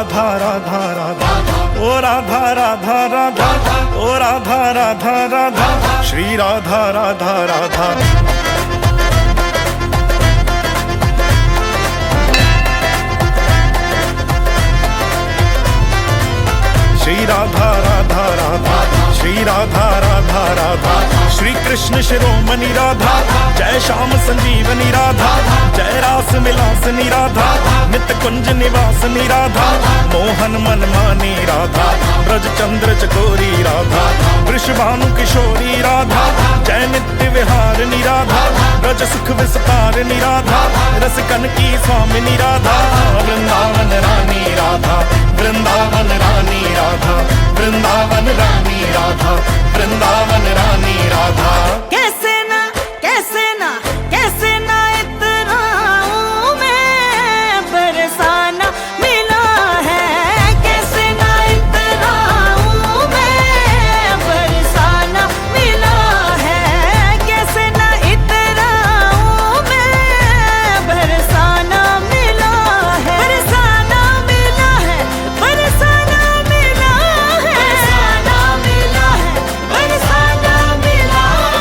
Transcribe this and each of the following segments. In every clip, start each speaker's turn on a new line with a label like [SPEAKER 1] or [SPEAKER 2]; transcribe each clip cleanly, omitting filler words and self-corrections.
[SPEAKER 1] राधा राधा राधा, ओ राधा राधा राधा, ओ राधा राधा राधा, श्री राधा राधा राधा। श्री राधा राधा राधा, श्री राधा राधा राधा, श्री कृष्ण शिरोमणि राधा, जय श्याम संजीवनी राधा, जय रास मिलासनी राधा, नित कुंज निवासनी राधा, मोहन मन मानी राधा, ब्रज चंद्र चकोरी राधा, वृषभानु किशोरी राधा, जय नित्य विहारिणी राधा, ब्रज सुख विस्तारिणी राधा, रस कन की स्वामिनी राधा, वृंदावन रानी राधा, वृंदावन रानी राधा, वृंदावन रानी राधा, वृंदावन रानी राधा।
[SPEAKER 2] कैसे ना कैसे ना कैसे ना इतराऊं मैं, बरसाना मिला है। कैसे ना इतराऊं मैं, बरसाना मिला है। कैसे ना इतराऊं मैं, बरसाना मिला है। बरसाना मिला है, बरसाना मिला है, बरसाना मिला है, बरसाना मिला है।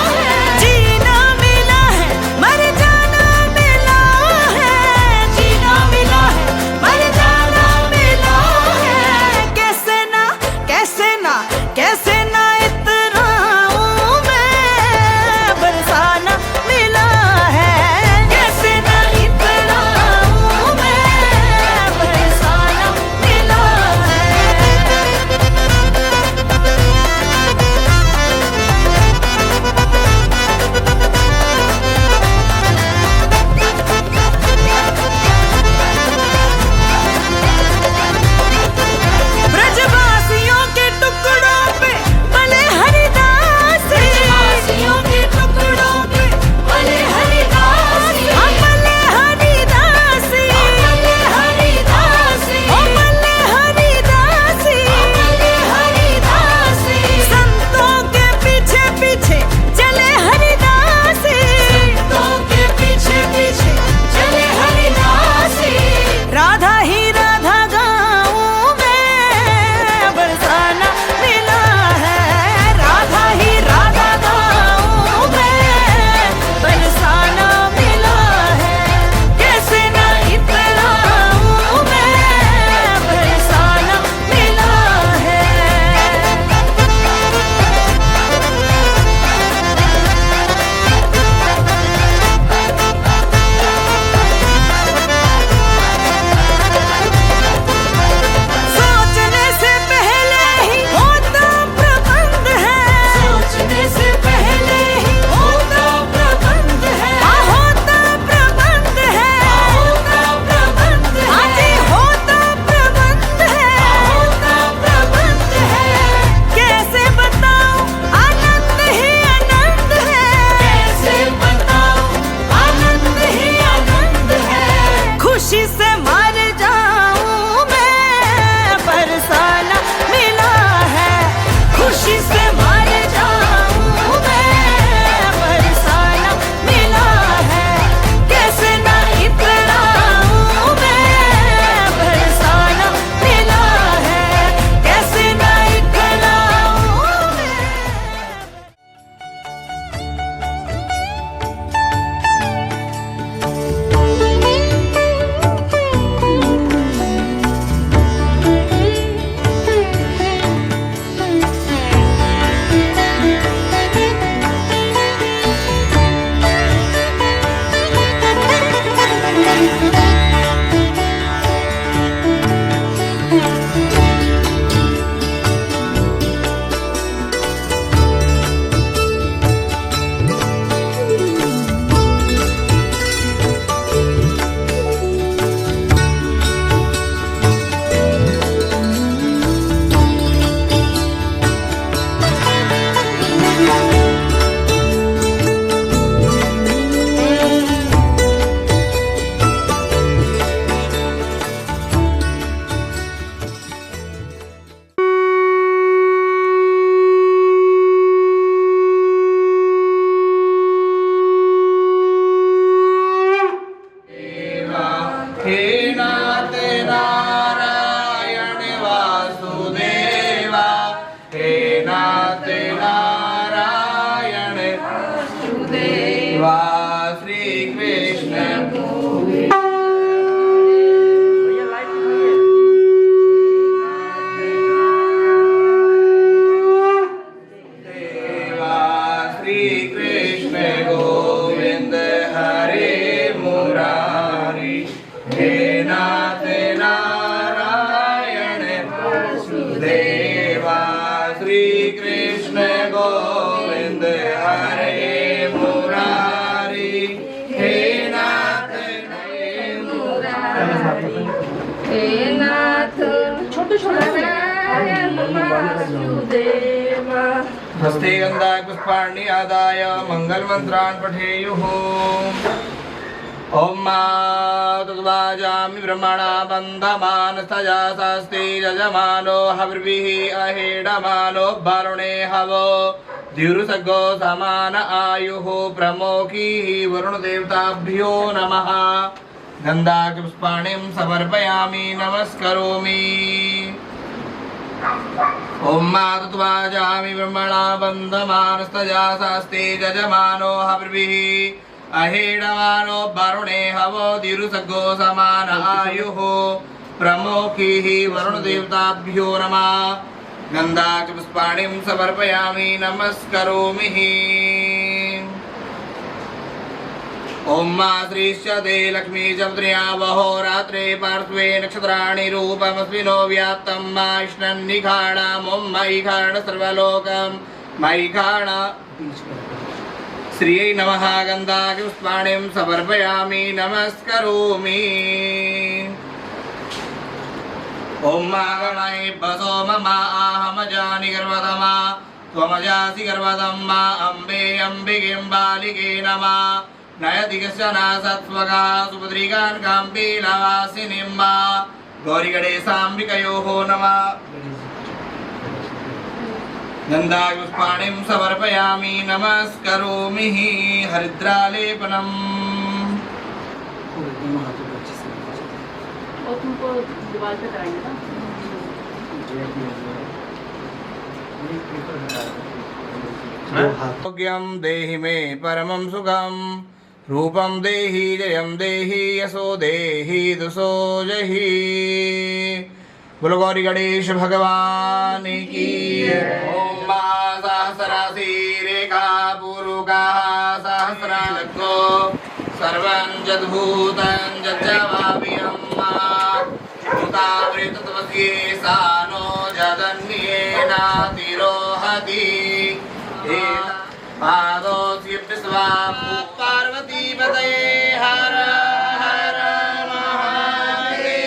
[SPEAKER 3] हस्ते गन्धाः पुष्पाणि आदाय मङ्गलमन्त्रान् पठेयुः। ॐ मातुवाजामि ब्रह्मणा बन्धमानस्तजा शास्ति यजमानो हविर्भिः अहेडमानो वरुणे हवो द्युरुसगो समान आयुः प्रमोखीः वरुणदेवताभ्यो नमः। गन्धापुष्पाणिं समर्पयामि नमस्करोमि। ॐ मातुवाजामि ब्रह्मणा बन्धमानस्तजा शास्ति यजमानो हविर्भिः अहेडमानो वरुणे हवो द्युरुसगो समान आयुः प्रमोखीः वरुणदेवताभ्यो नमः। गन्धापुष्पाणिं समर्पयामि नमस्करोमि। ॐ मा श्रीश्चते लक्ष्मी चन्द्रिया वहो रात्रे पार्श्वे नक्षत्राणि रूपमस्मिनो व्याप्तं मा इष्णन्निखाणाम्। ॐ मयि खाण सर्वलोकं मयि खाण श्रियै नमः। गन्धापुष्पाणिं समर्पयामि नमस्करोमि। ॐ मागमय बसो मम आहमजानि गर्वतमा त्वमजासि गर्वतं मा अम्बे अम्बिकें बालिके नमः। नयति कश्चन सत्त्वगा सुभद्रिकान् काम्बीलवासिनीं मा गौरिगणेशाम्बिकयोः नमः। गन्धापुष्पाणिं समर्पयामि नमस्करोमि। हरिद्रालेपनम्।
[SPEAKER 4] और तुमको दीवार पे कराएंगे ना।
[SPEAKER 3] आरोग्यं देहि मे परमं सुखं रूपं देहि जयं देहि यशो देहि दुसो जहि। बोलो गौरी गणेश भगवान की। ओम मा सहस्रासी रेखा पूरुकाः सहस्रालक्ष्यो सर्वं यद्भूतं यच्चवाप्यं मा भूतामृतत्वस्य सानो जगन्येनातिरोहति। पादोऽस्य विश्वा पार्वती पतये हर हर महादेव।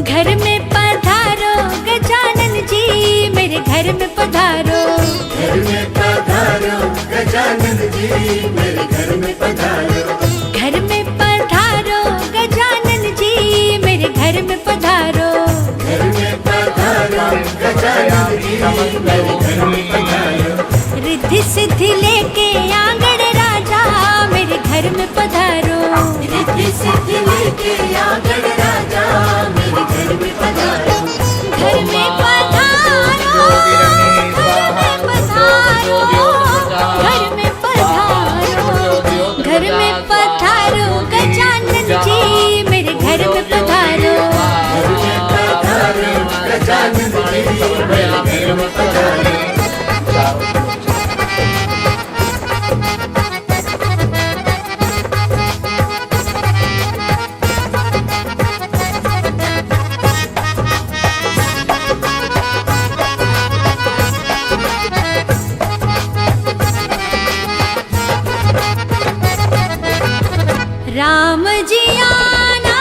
[SPEAKER 2] घर में पधारो गजानन जी मेरे घर में पधारो।
[SPEAKER 5] घर में पधारो गजानन जी मेरे घर में पधारो।
[SPEAKER 2] घर में पधारो गजानन जी मेरे घर में पधारो।
[SPEAKER 5] घर में पधारो गजानन जी मेरे घर में पधारो।
[SPEAKER 2] रिद्धि सिद्धि लेके आंगण राजा मेरे घर में पधारो।
[SPEAKER 5] रिद्धि सिद्धि लेके आंगण राजा मेरे घर में पधारो।
[SPEAKER 2] घर में पधारो घर में पधारो घर में पधारो गजानन जी मेरे घर में पधारो।
[SPEAKER 5] घर में पधारो गजानन जी मेरे घर में पधारो।
[SPEAKER 2] राम जी आना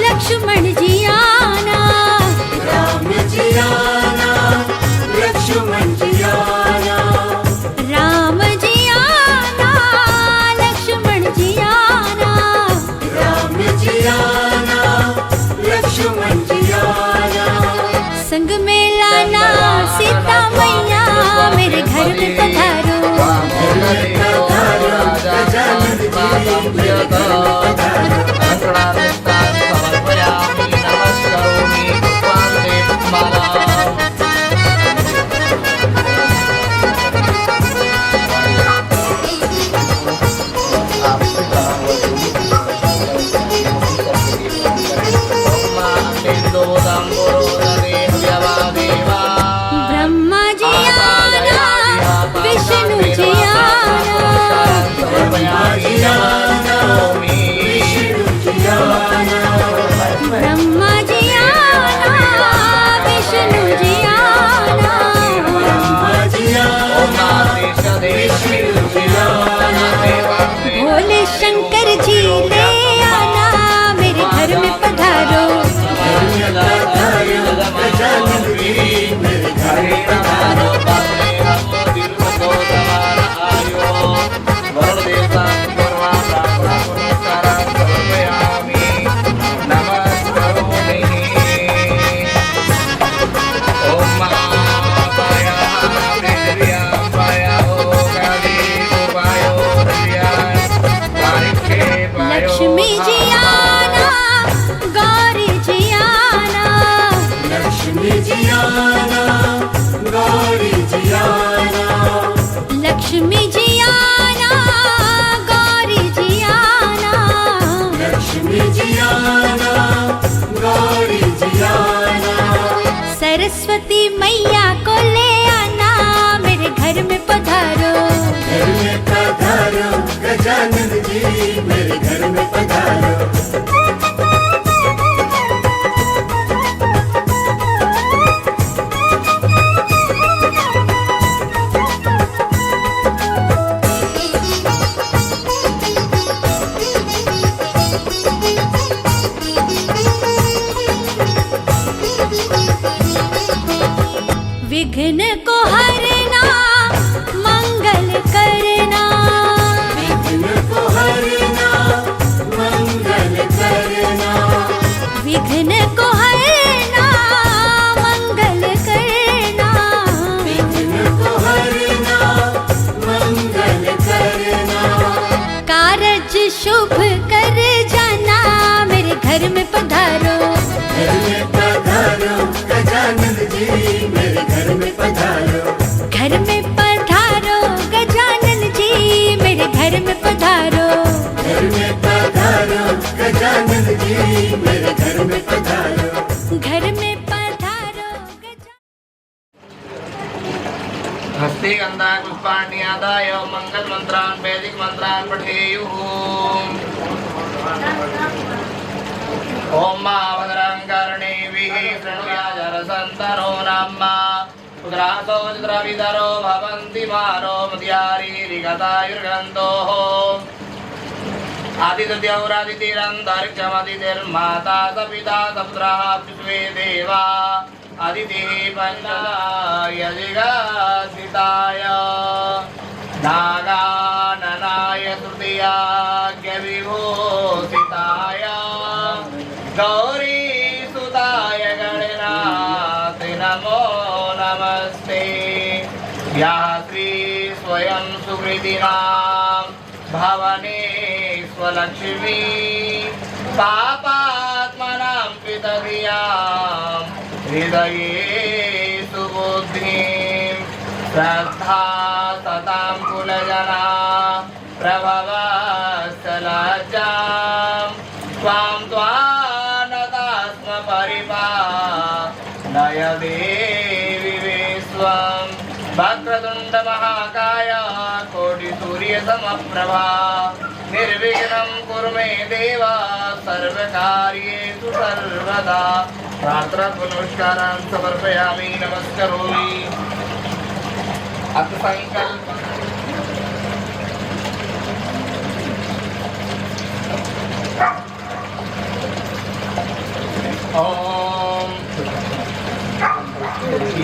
[SPEAKER 2] लक्ष्मण जी आना।
[SPEAKER 5] राम जी आना लक्ष्मण जी आना।
[SPEAKER 2] राम जी आना लक्ष्मण जी आना।
[SPEAKER 5] राम जी आना लक्ष्मण जी आना।
[SPEAKER 2] संग में लाना सीता मैया मेरे घर में पधारो।
[SPEAKER 5] घर में पधारो गजानन जी मेरे घर में पधारो।
[SPEAKER 2] लक्ष्मी जी आना, गौरी जी आना,
[SPEAKER 5] लक्ष्मी जी आना, गौरी जी आना,
[SPEAKER 2] सरस्वती मैया को ले आना, मेरे घर में पधारो,
[SPEAKER 5] घर में पधारो गजानन जी, मेरे घर में पधारो।
[SPEAKER 2] विघ्न को हरना, मंगल करना,
[SPEAKER 5] विघ्न को हरना, मंगल करना,
[SPEAKER 2] विघ्न को हरना, मंगल करना,
[SPEAKER 5] विघ्न को हरना, मंगल करना,
[SPEAKER 2] कारज शुभ कर जाना, मेरे घर में पधारो,
[SPEAKER 5] घर में पधारो गजानन जी, मेरे घर में पधारो,
[SPEAKER 2] घर में पधारो गजानन जी, मेरे घर में पधारो,
[SPEAKER 5] घर में पधारो गजानन जी, मेरे घर में पधारो,
[SPEAKER 2] घर में पधारो
[SPEAKER 3] हस्ते गंधा पुष्पाण्यादाय मंगल मंत्रान् वैदिक मंत्रान् पठेयुः। ओम भद्रं कर्णेभिः शृणुयाजरसन्तनो नाम्ना पुत्रासो चित्रविदरो भवन्ति मारो मद्यारीरिगतायुर्गन्तोः। आदित्यौरादितिरन्तरिक्षमदितिर्माता स पिता स पुत्रः विश्वे देवा अदितिः पञ्चदाय जिगासिताय नागाननाय तृतीयाज्ञविभूषिताय गौरी सुताय गणनाथ नमो नमस्ते। या श्री स्वयं सुकृतिनां भवने स्वलक्ष्मी पापात्मनां पितधियां हृदये सुबुद्धिं श्रद्धा सतां कुलजना प्रभवस्तलज्जां त्वां त्वानतास्म परिपालय देवि विश्वं वक्रतुण्ड महाकाय कोटिसूर्यसमप्रभा निर्विघ्नं कुरु मे देव सर्वकार्येषु सर्वदा। प्रार्थना पुनस्कारान् समर्पयामि नमस्करोमि। अथ संकल्प ओम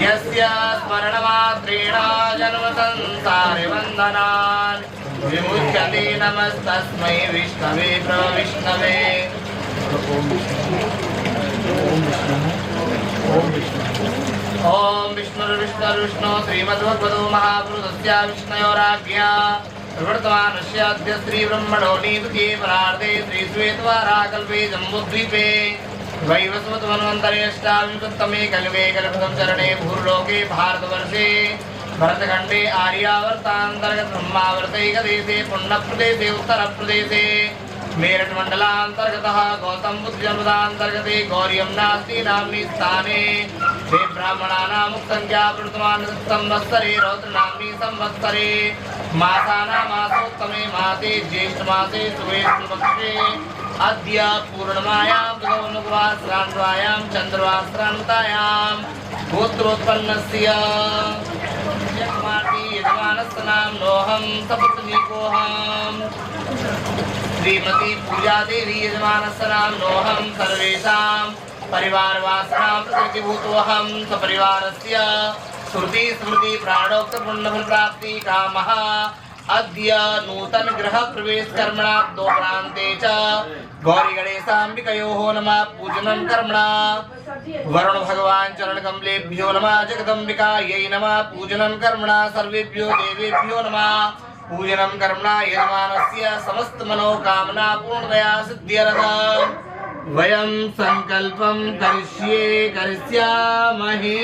[SPEAKER 3] यस्य स्मरणमात्रेण जन्म संसारे बन्धनान् विमुच्यते नमस्तस्मै विष्णवे प्रविष्णवे। ओम विष्णुर्विष्णुर्विष्णु श्रीमद्भगवतो महापुरुषस्य विष्णयोराज्ञा प्रवर्तमानस्य अद्य श्रीब्रह्मणो नीतुके परार्धे श्रीश्वेतवाराकल्पे जम्बूद्वीपे वैवस्वतमन्वन्तरे अष्टाविंशत्तमे कल्पे कल्पतं चरणे भूर्लोके भारतवर्षे भरतखण्डे आर्यावर्तान्तर्गत ब्रह्मावर्तैकदेशे पुण्यप्रदेशे उत्तरप्रदेशे मेरठ मंडलांतर्गतः गौतम बुद्ध जनपदांतर्गते गौरी यमुनास्ति नाम्नि स्थाने ते ब्राह्मणानां संख्या वर्तमान संवत्सरे रौद्र नाम्नि संवत्सरे मासानामासोत्तमे मासे ज्येष्ठ मासे शुक्लपक्षे अद्य पूर्णमायां भगवन्नुवासरान्वायां चन्द्रवासरान्तायां गोत्रोत्पन्नस्य यजमानस्य नाम्नोऽहं सपत्नीकोऽहम् श्रीमती पूजा देवी यजमानस्य नाम्नोऽहं सर्वेषां परिवारवासिनां प्रतिभूतोऽहं सपरिवारस्य श्रुति स्मृति प्राणोक्त पुण्यफल प्राप्ति कामः अद्य नूतन गृह प्रवेश कर्मणाब्दो प्रान्ते च गौरी गणेशाम्बिकयोः नमः पूजनं कर्मणा वरुण भगवान चरण कमलेभ्यो नमः जगदम्बिकायै नमः पूजनं कर्मणा सर्वेभ्यो देवेभ्यो नमः पूजनं कर्मणा यजमानस्य समस्त मनोकामना पूर्णतया सिद्ध्यर्थं वयं संकल्पं करिष्यामहे।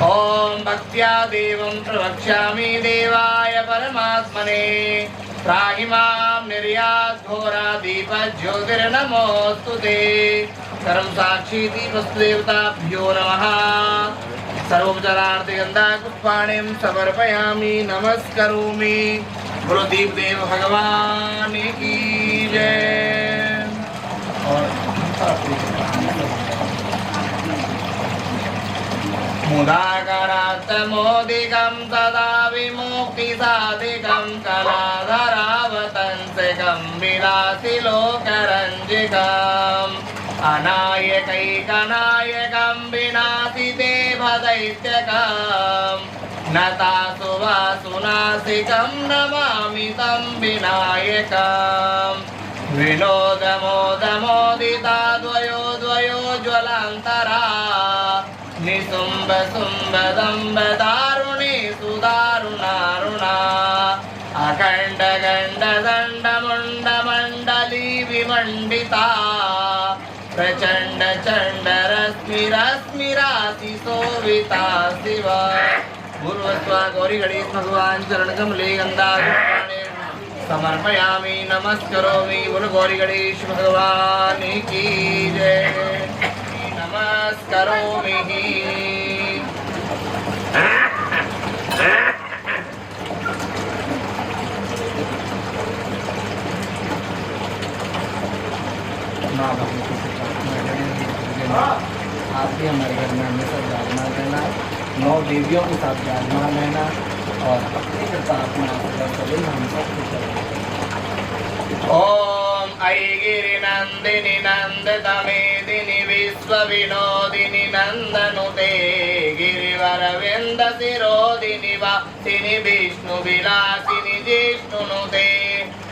[SPEAKER 3] ओम भक्त्या देवं प्रवक्ष्यामि देवाय परमात्मने त्राहि मां निर्यात् घोरादीपज्योतिर्नमोऽस्तु ते कर्म साक्षी दीपस्तु देवताभ्यो नमः सर्वोपचारार्थे गंधा पुष्पाणिं समर्पयामि नमस्करोमि बोलो दीपदेव भगवान की जय। मुदाकरात्तमोदिकं सदा विमुक्तिसाधिकं कलाधरावतंसिकं विलासिलोकरञ्जिकम् अनायकैकनायकं विनाशिते भदैत्यकम् नतासुवासुनासिकं नमामि तं विनायकम् विनोदमोदमोदिता द्वयो द्वयो ज्वलन्तरा निसुम्ब सुम्ब दम्ब दारुणी सुदारुणारुणा अखण्ड गण्ड दण्ड मुण्ड मण्डली विमण्डिता प्रचण्ड चण्ड रश्मि रश्मि राशि शोभिता शिव पूर्वस्वा गौरी गणेश भगवान चरण कमले गंधा समर्पयामि नमस्करोमि बोलो गौरी गणेश भगवान की जय। नमस्करोमि
[SPEAKER 6] आप भी हमारे घर में हमेशा विराजमान रहना, 9 देवियों के साथ विराजमान रहना और अपनी कृपा अपना आशीर्वाद करें हम सब खुश रहें।
[SPEAKER 3] ओम ऐगिरि नंदिनी नंदतमेदिनी विश्व विनोदिनी नंदनुते गिरिवरविंद शिरोदिनी वासिनी विष्णु विलासिनी जिष्णुनुते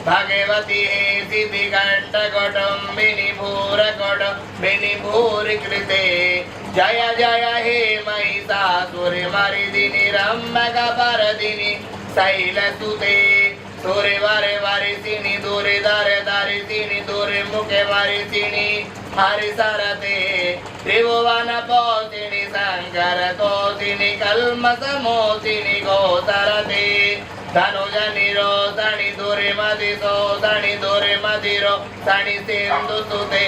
[SPEAKER 3] भगवती हे सिद्धिकण्ठ कुटुम्बिनी भूरकुटुम्बिनी भूरिकृते जय जय हे महिषासुरमर्दिनी रम्यकपर्दिनी शैलसुते सूर्य वारे वारिसिनी दूरे दारे दारिसिनी दूरे मुखे वारिसिनी हरि सरते त्रिभुवन पोसिनी शंकर तोसिनी कल्मषमोसिनी गोचरते धनुज निरोधनि दूरे मदिसो धनि दूरे मदिरो धनि सिंधु सुते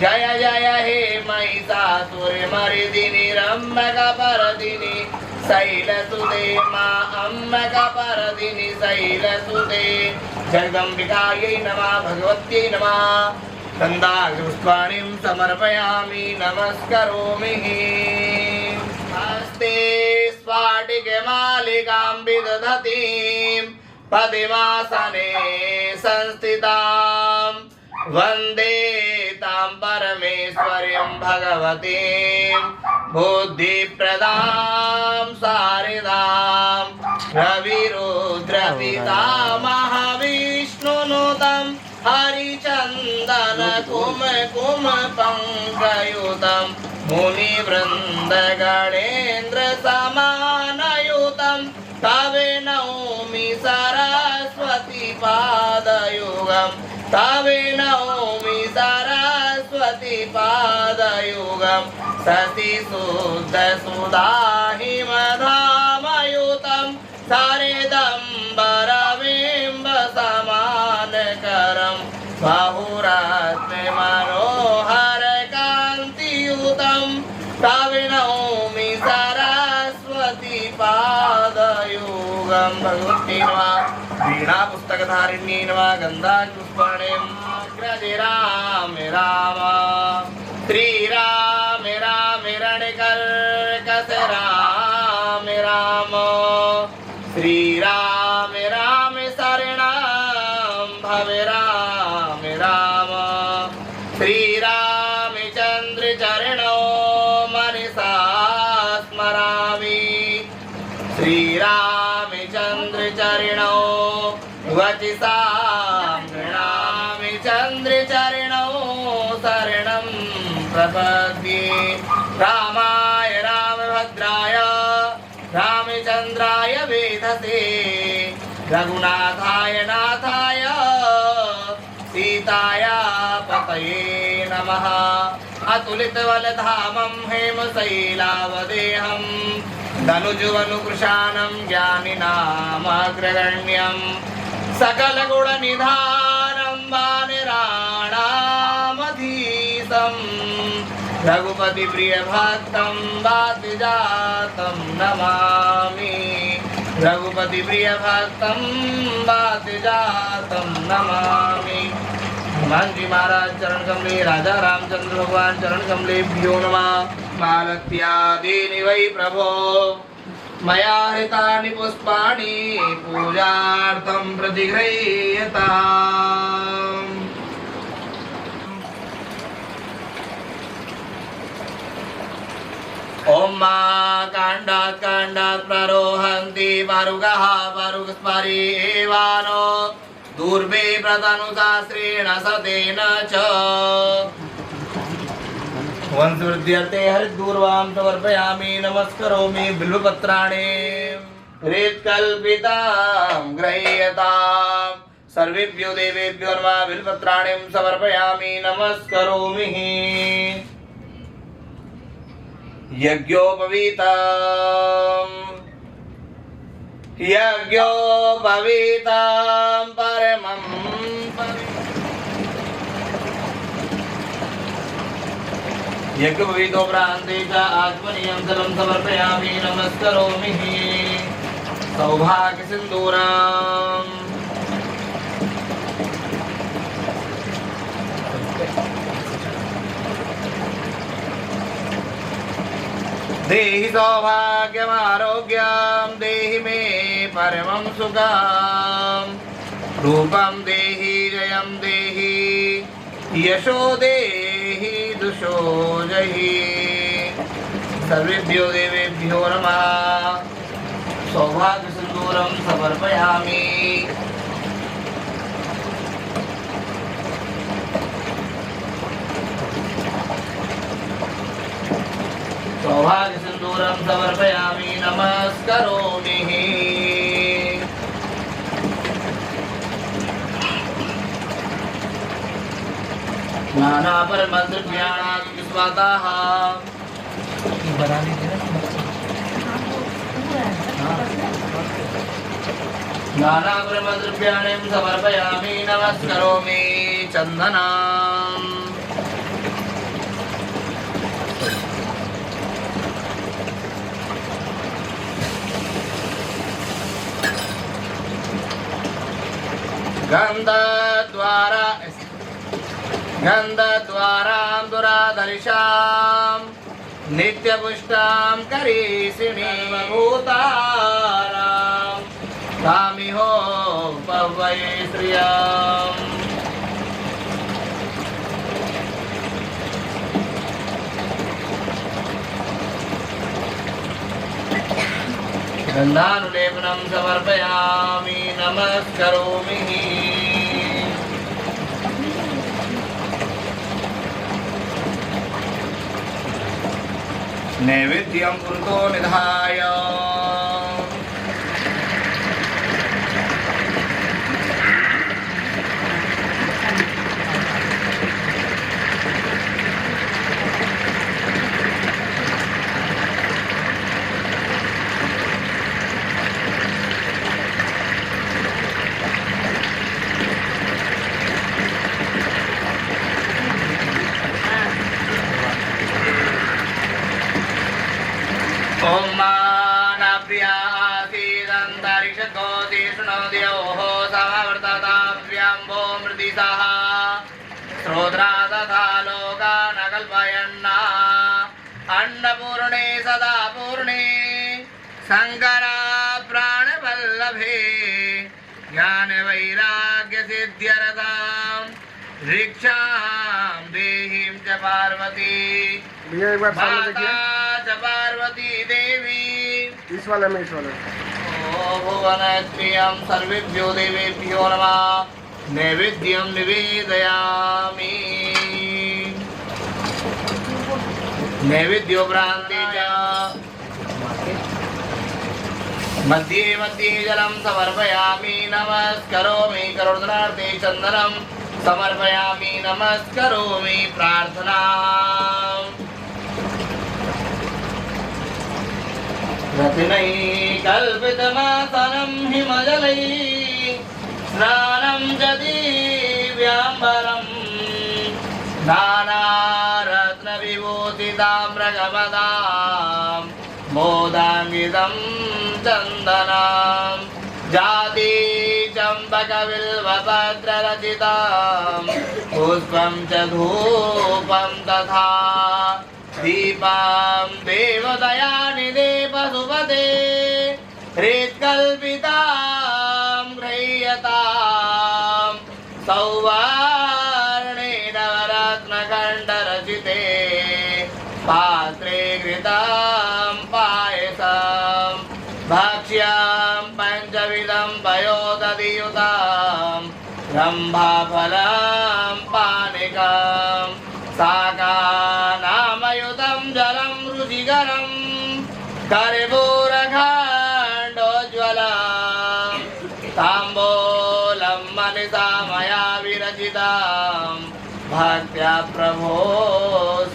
[SPEAKER 3] जय जय हे महिषासुरमर्दिनी रम्यकपर्दिनी शैलसुते मां अम्बिकापर्दिनी शैलसुते जगदम्बिकायै नमः भगवत्यै नमः गन्धापुष्पाणिं समर्पयामि नमस्करोमि हस्ते स्फाटिकमालिकां विदधतीं पद्मासने संस्थितां वन्दे तां परमेश्वर्यं भगवतीं बुद्धिप्रदां शारदां रविरुद्रपिता महाविष्णुनुतं हरिचन्दन कुम पङ्कयुतं मुनिवृन्दगणेन्द्र समानयुतं तवे नौमि सरस्वती पादयुगं तवे नौमि सरस्वती पादयुगं शशिशुद्ध सुधाहिमधामयुतं सरेदम्बरबिम्ब समानकरं बहुरत्नमनोहर कान्तियुतं तवे नौमि सरस्वती पादयुगं भगवती नमः वीणा पुस्तकधारिण्यै नमः गन्धापुष्पाणिं अग्रजे राम राम श्रीराम राम रणकर्कश राम राम श्रीराम राम शरणं भव राम राम श्रीरामचन्द्र चरणो मनसा स्मरामि श्रीरामचन्द्र चरणो वचसा रामचन्द्र चरणो शरणं प्रपद्ये रामाय रामभद्राय रामचन्द्राय वेधसे रघुनाथाय नाथाय सीताय पतये नमः अतुलितबलधामं हेमशैलावदेहं धनुजुवनुकृशानं ज्ञानिनामग्रगण्यं सकलगुणनिधानं वानराणामधीशं रघुपतिप्रियभक्तं वातिजातं नमामि रघुपतिप्रियभक्तं वातिजातं नमामि। हनुमान जी महाराज चरण कमले, राजा रामचंद्र भगवान चरण कमलेभ्यो नमः। मालत्यादीनि वै प्रभो मया हृतानि पुष्पाणि पूजार्थं प्रतिगृह्यताम्। ओम मा कांडात् कांडात् प्ररोहन्ति वारुगः वारुगस्मरि एवानो दूर्वे प्रतनुशास्त्रेण सतेन च वंशवृद्ध्यर्थे हरिद्दूर्वां समर्पयामि नमस्करोमि बिल्वपत्राणि हृत्कल्पितां गृह्यतां सर्वेभ्यो देवेभ्यो नमः। बिल्वपत्राणि समर्पयामि नमस्करोमि। यज्ञोपवीतम् यज्ञोपवीतं परमं यज्ञोपवीतोपरान्ते च आत्मनीयं जलं समर्पयामि नमस्करोमि। सौभाग्यसिन्दूरम् देहि सौभाग्यमारोग्यं देहि मे परमं सुखं रूपं देहि जयं देहि यशो देहि दुषो जहि। सर्वेभ्यो देवेभ्यो नमः। सौभाग्यसिन्दूरं समर्पयामि। सौभाग्यसिन्दूरं समर्पयामि नमस्करोमि। नानापरमद्रव्याणां विस्वाताः नानापरमद्रव्याणि समर्पयामि नमस्करोमि। चन्दनम् गन्धद्वारां दुराधरिषां नित्यपुष्टां करीषिणीं भूतानां तामिहो पवये श्रियम्। गन्धानुलेपनं समर्पयामि नमस्करोमि। नैवेद्यं कुरुतो निधाय ओम मानप्रियासीदन्तरिक्षकोतिष्णोद्योः समवर्तताभ्यम्बो मृदिसः श्रोत्रा तथा लोकानकल्पयन्ना अन्नपूर्णे सदा पूर्णे शङ्करा प्राणवल्लभे ज्ञानवैराग्यसिद्ध्यरतां भिक्षां देहीं च पार्वती
[SPEAKER 5] भैया एक बार सामने देखिए
[SPEAKER 3] च पार्वती देवी।
[SPEAKER 5] इस वाले में, इस वाले
[SPEAKER 3] ओ भुवनप्रियं सर्वेभ्यो देवेभ्यो नमः। नैवेद्यं निवेदयामि। नैवेद्योपरान्ते च मध्ये मध्ये जलं समर्पयामि नमस्करोमि। करोदनार्थे चन्दनं समर्पयामि नमस्करोमि प्रार्थना रत्नै कल्पितमासनं हिमजलै स्नानं च दिव्याम्बरम् नानारत्नविभूषिताम्रकमदां मोदाङ्गितं चन्दनां जाति चम्पकबिल्वपत्ररचितां पुष्पं च धूपं तथा दीपं देवदयानिधे पशुपते हृत्कल्पितां गृह्यतां सौवर्णे नवरत्नकण्ठरचिते पात्रे घृतां पायसं भक्ष्यां पञ्चविधं पयोदधियुतां रम्भाफलं पानिकं साकानामयुतं जलं रुचिकरं कर्पूरखण्डोज्ज्वलं ताम्बूलं मनसा मया विरचितं भक्त्या प्रभो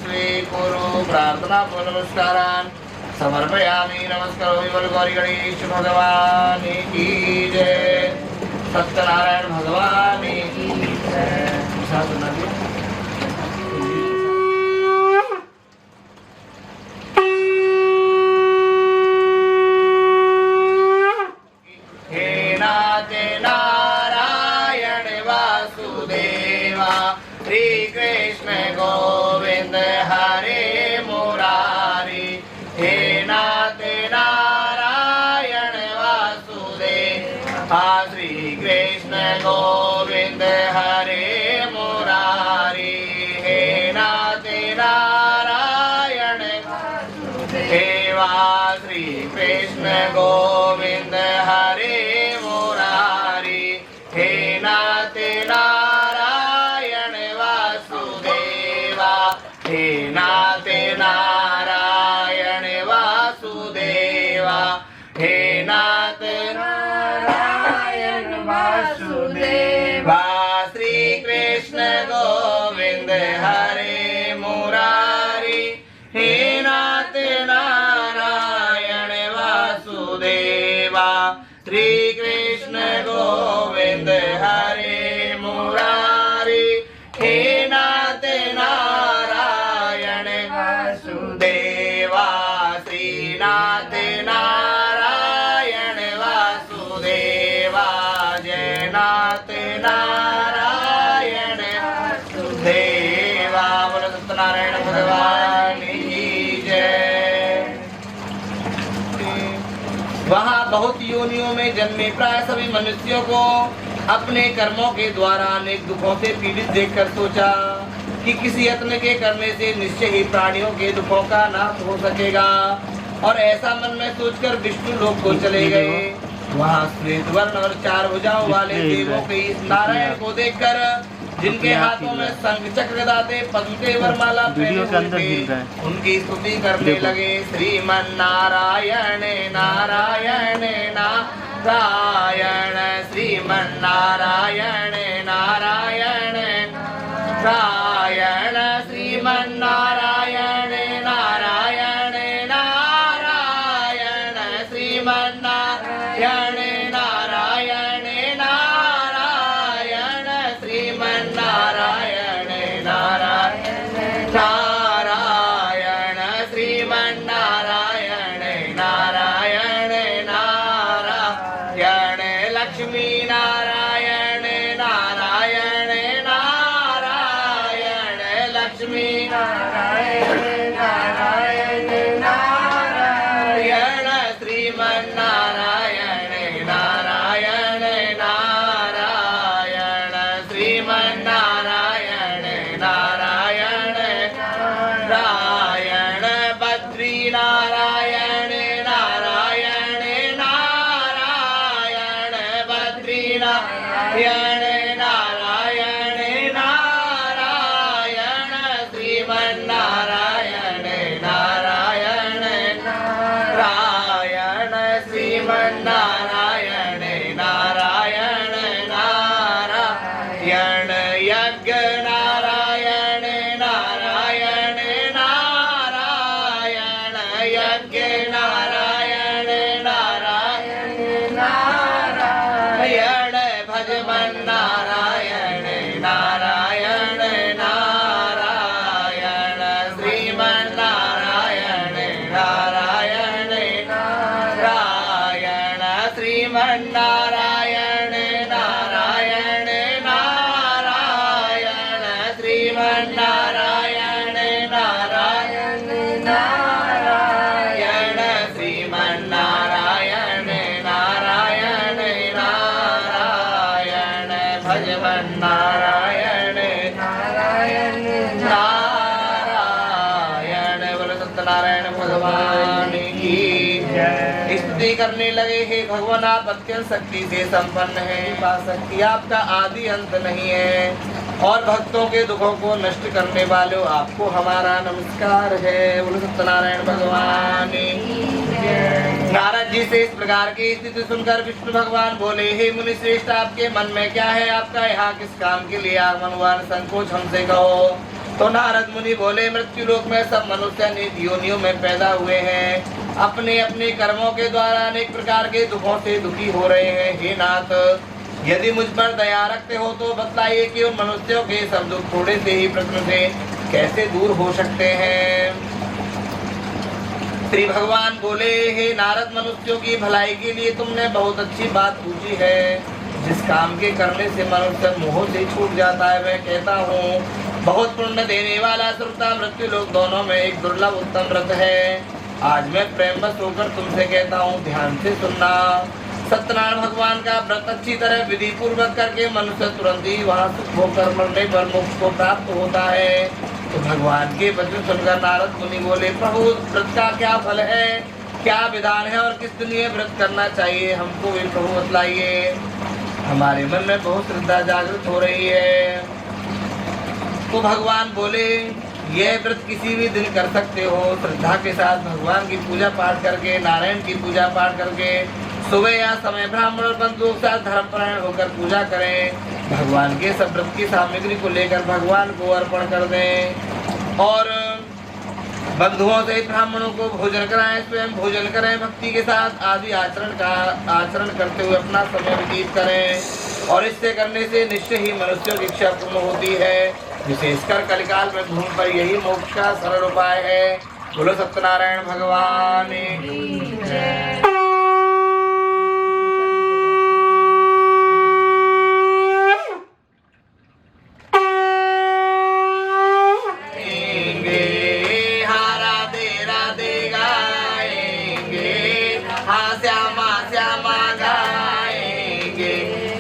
[SPEAKER 3] स्वीकुरु प्रार्थना नमस्कारान् समर्पयामि नमस्कारोमि बोल गौरी गणेश भगवान की जय सत्यनारायण भगवान की जय नारायण वासुदेवा श्री कृष्ण गोविंद हरे मुरारी हे नाथ नारायण वासुदेवा श्री कृष्ण गोविंद हरे मुरारी हे नाथ नारायण वासुदेवा श्री कृष्ण गोविंद हरे मुरारी हे नाथ नारायण वासुदेवा हे नाथ नारायण वासुदेवा हे नाथ नारायण वासुदेवा श्री कृष्ण गोविंद हरे मुरारी हे नाथ नारायण वासुदेवा श्री कृष्ण गोविंद हरे मुरारी हे नाथ नारायण वासुदेवा श्रीनाथ नारायण वासुदेवा जयनाथ नारायण वासुदेवा बोलो सत्यनारायण भगवान की जय। वहाँ बहुत योनियों में जन्मे प्राय सभी मनुष्यों को अपने कर्मों के द्वारा अनेक दुखों से पीड़ित देखकर सोचा कि किसी यत्न के करने से निश्चय ही प्राणियों के दुखों का नाश हो सकेगा और ऐसा मन में सोचकर विष्णु लोक को चले गए। वहाँ श्वेत वर्ण और 4 भुजाओं वाले देवों के इस नारायण को देखकर जिनके हाथों में शंख चक्र गदाते पद्म वरमाला पहने हुए थे उनकी स्तुति करने लगे। श्रीमन नारायण नारायण नारायण श्रीमन नारायण नारायण नारायण श्रीमन नारायण नारायण नारायण श्रीमन नारायण नारायण नारायण श्रीमन नारायण नारायण नारायण श्रीमन नारायण नारायण नारायण लक्ष्मी नारायण नारायण नारायण यज्ञ नारायण नारायण नारायण भजमन नारायण नारायण नारायण श्रीमन नारायण नारायण नारायण श्रीमन नारायण नारायण नारायण श्रीमन नारायण नारायण नारायण श्रीमन नारायण नारायण नारायण भजमन नारायण नारायण नारायण। बोलो सत्यनारायण भगवान की जय। स्तुति करने लगे, हे भगवान आप अत्यंत शक्ति से संपन्न है, शक्ति आपका आदि अंत नहीं है और भक्तों के दुखों को नष्ट करने वाले आपको हमारा नमस्कार है। बोलो सत्यनारायण भगवान की जय। नारद जी से इस प्रकार की स्थिति सुनकर विष्णु भगवान बोले, हे मुनि श्रेष्ठ आपके मन में क्या है, आपका यहाँ किस काम के लिए आगमन हुआ, संकोच हमसे कहो। तो नारद मुनि बोले, मृत्यु लोक में सब मनुष्य अनेक योनियों में पैदा हुए हैं, अपने अपने कर्मों के द्वारा अनेक प्रकार के दुखों से दुखी हो रहे हैं। हे नाथ, यदि मुझ पर दया रखते हो तो बतलाइए कि उन मनुष्यों के सब दुख थोड़े से ही प्रश्न से कैसे दूर हो सकते हैं। श्री भगवान बोले, हे नारद, मनुष्यों की भलाई के लिए तुमने बहुत अच्छी बात पूछी है। जिस काम के करने से मनुष्य मोह से छूट जाता है, मैं कहता हूँ बहुत पुण्य देने वाला श्रुता मृत्यु लोक दोनों में एक दुर्लभ उत्तम व्रत है। आज मैं प्रेमवश होकर तुमसे कहता हूँ, ध्यान से सुनना। सत्यनारायण भगवान का व्रत अच्छी तरह विधि पूर्वक करके मनुष्य तुरंत ही वहाँ सुख होकर मरने पर मोक्ष को प्राप्त होता है। तो भगवान के वचन सुनकर नारद मुनि बोले, प्रभु व्रत का क्या फल है, क्या विधान है और किस दिन ये व्रत करना चाहिए, हमको भी प्रभु बतलाइए। हमारे मन में बहुत श्रद्धा जागृत हो रही है। तो भगवान बोले, यह व्रत किसी भी दिन कर सकते हो, श्रद्धा के साथ भगवान की पूजा पाठ करके, नारायण की पूजा पाठ करके, सुबह या समय ब्राह्मण और बंधुओं के साथ धर्मपरायण होकर पूजा करें। भगवान के सब व्रत की सामग्री को लेकर भगवान को अर्पण कर दें और बंधुओं से ब्राह्मणों को भोजन कराएं, स्वयं भोजन करें, भक्ति के साथ आदि आचरण करते हुए अपना समय व्यतीत करें। और इससे करने से निश्चय ही मनुष्यों की इच्छा पूर्ण होती है। विशेषकर कलिकाल में भूमि पर यही मोक्ष का सरल उपाय है। बोलो सत्यनारायण भगवान की जय।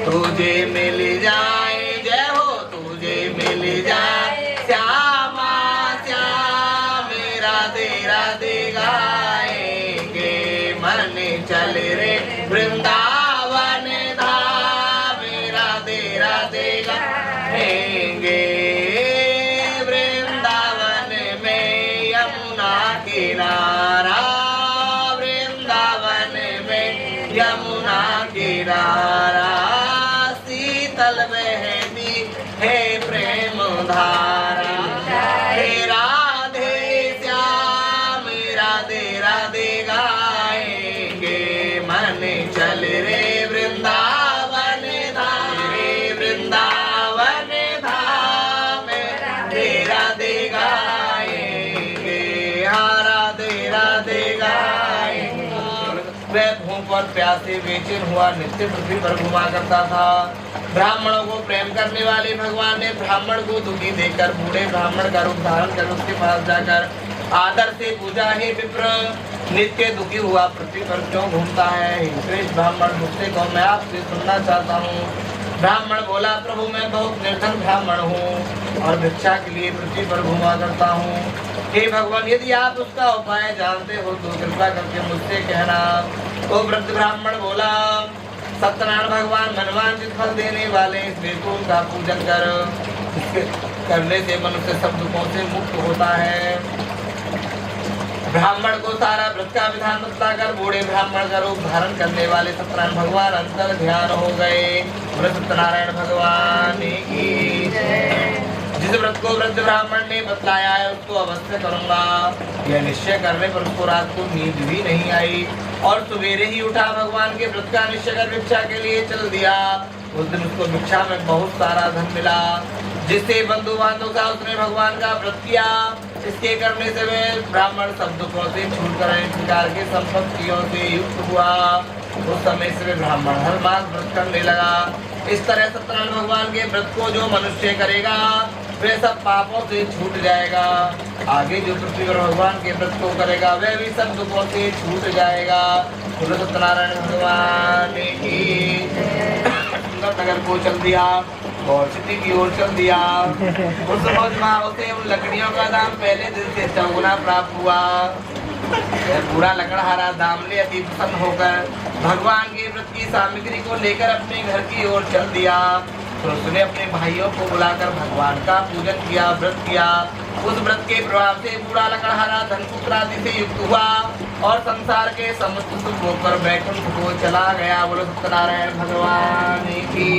[SPEAKER 3] तुझे मिल जाए, जय हो तुझे मिल जाए, श्यामा श्याम राधे राधे गाएंगे। मन चल रे वृंदावन धाम, राधे राधे गाएंगे। वृंदावन में यमुना किनारा, वृंदावन में यमुना किनारा, बहती है प्रेम धारा। हे राधे श्याम राधे राधे गाएंगे। मन चल रे वृंदावन धाम, रे वृंदावन धाम, राधे राधे गाएंगे। हाँ राधे राधे गाएंगे। वह भूख और प्यासे बेचैन हुआ नित्य पृथ्वी पर घुमा करता था। ब्राह्मणों को प्रेम करने वाले भगवान ने ब्राह्मण को दुखी देखकर बूढ़े ब्राह्मण का रूप धारण कर उसके पास जाकर आदर से पूछा, हे विप्र, नित्य दुखी हुआ पृथ्वी पर क्यों घूमता है? श्रेष्ठ ब्राह्मण, मुझसे कहो, मैं आपसे सुनना चाहता हूँ। ब्राह्मण बोला, प्रभु मैं बहुत निर्धन ब्राह्मण हूँ और भिक्षा के लिए पृथ्वी पर घूमा करता हूँ। हे भगवान, यदि आप उसका उपाय जानते हो तो कृपा करके मुझसे कहना। तो वृद्ध ब्राह्मण बोला, सत्यनारायण भगवान मनवांचित फल देने वाले इस वेदों का पूजन कर, करने से मनुष्य सब दुखों से मुक्त होता है। ब्राह्मण को सारा व्रत का विधान बतलाकर बूढ़े ब्राह्मण का रूप धारण करने वाले सत्यनारायण भगवान अंतर ध्यान हो गए। सत्यनारायण भगवान की जय। जिस व्रत को वृद्ध ब्राह्मण ने बतलाया है उसको अवश्य करूंगा। यह निश्चय करने पर उसको रात को नींद भी नहीं आई और सवेरे ही उठा, भगवान के व्रत का निश्चय कर भिक्षा के लिए चल दिया। उस दिन उसको भिक्षा में बहुत सारा धन मिला, जिससे बंधु बांधव था उसने भगवान का व्रत किया। इसके करने से वे ब्राह्मण सब दुखों से छूटकर अनेक प्रकार के संपत्तियों से युक्त हुआ। उस समय से वे ब्राह्मण हर मास व्रत करने लगा। इस तरह सत्यनारायण भगवान के व्रत को जो मनुष्य करेगा वे सब पापों से छूट जाएगा। आगे जो पृथ्वी पर भगवान के व्रत को करेगा वह भी सब दुखों से छूट जाएगा। बोलो सत्यनारायण भगवान की। नगर को चल दिया और सिटी की ओर चल दिया। उस उसे उन लकड़ियों का दाम पहले दिन से चौगुना प्राप्त हुआ। पूरा लकड़हारा दामले अति प्रसन्न होकर भगवान के व्रत की सामग्री को लेकर अपने घर की ओर चल दिया। तो उसने अपने भाइयों को बुलाकर भगवान का पूजन किया, व्रत किया। उस व्रत के प्रभाव से पूरा लकड़हारा धन पुत्र आदि से युक्त हुआ और संसार के समस्त सुख होकर वैकुंठ को चला गया। बोलो सत्यनारायण भगवान की।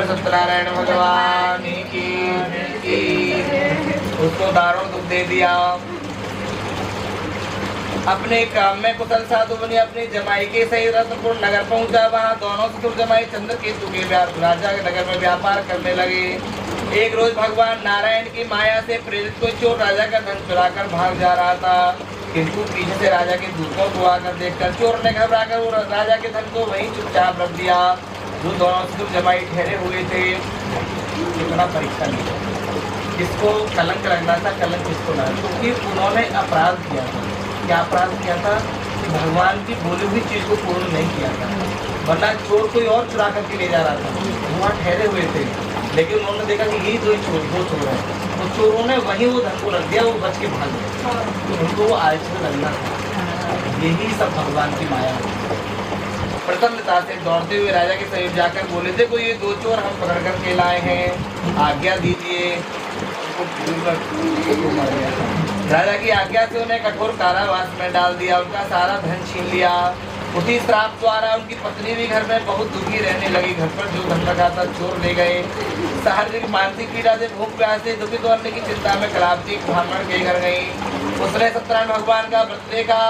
[SPEAKER 3] सत्यनारायण भगवान की। उसको दारुण दुख दे दिया। अपने काम में कुशल साधु बनी अपनी जमाई के सहित रत्नपुर नगर पहुंचा। वहां दोनों ससुर जमाई चंद्रकेतु के राजा के नगर में व्यापार करने लगे। एक रोज भगवान नारायण की माया से प्रेरित कोई चोर राजा का धन चुराकर भाग जा रहा था, किंतु पीछे से राजा के दूतों को आकर देखकर चोर ने घबराकर वो राजा के धन को वहीं चुपचाप रख दिया।
[SPEAKER 6] जो दोनों से तुम जमाई ठहरे हुए थे, कितना परीक्षा लिया, किसको कलंक लगना था, कलंक किसको ना, क्योंकि उन्होंने अपराध किया था। क्या अपराध किया था? भगवान की बोली हुई चीज़ को पूर्ण नहीं किया था, वरना चोर कोई और चुरा करके ले जा रहा था, वहाँ ठहरे हुए थे, लेकिन उन्होंने देखा कि यही दो चोर है, तो चोरों ने वहीं वो धन को रख दिया, वो बच के भाग गए, तो उनको वो आयकर लगना था। यही सब भगवान की माया है। प्रसन्नता से दौड़ते हुए राजा के समीप जाकर बोले थे, कोई ये दो चोर हम पकड़ कर के लाए हैं, आज्ञा दीजिए। राजा की आज्ञा से उन्हें कठोर कारावास में डाल दिया, उनका सारा धन छीन लिया। उसी श्राप द्वारा उनकी पत्नी भी घर में बहुत दुखी रहने लगी। घर पर जो धन रखा था चोर ले गए। शारीरिक मानसिक पीड़ा से, भूख प्यास से दुखित होने की चिंता में कलावती ब्राह्मण के घर गई। उसने सत्यनारायण भगवान का व्रत देखा,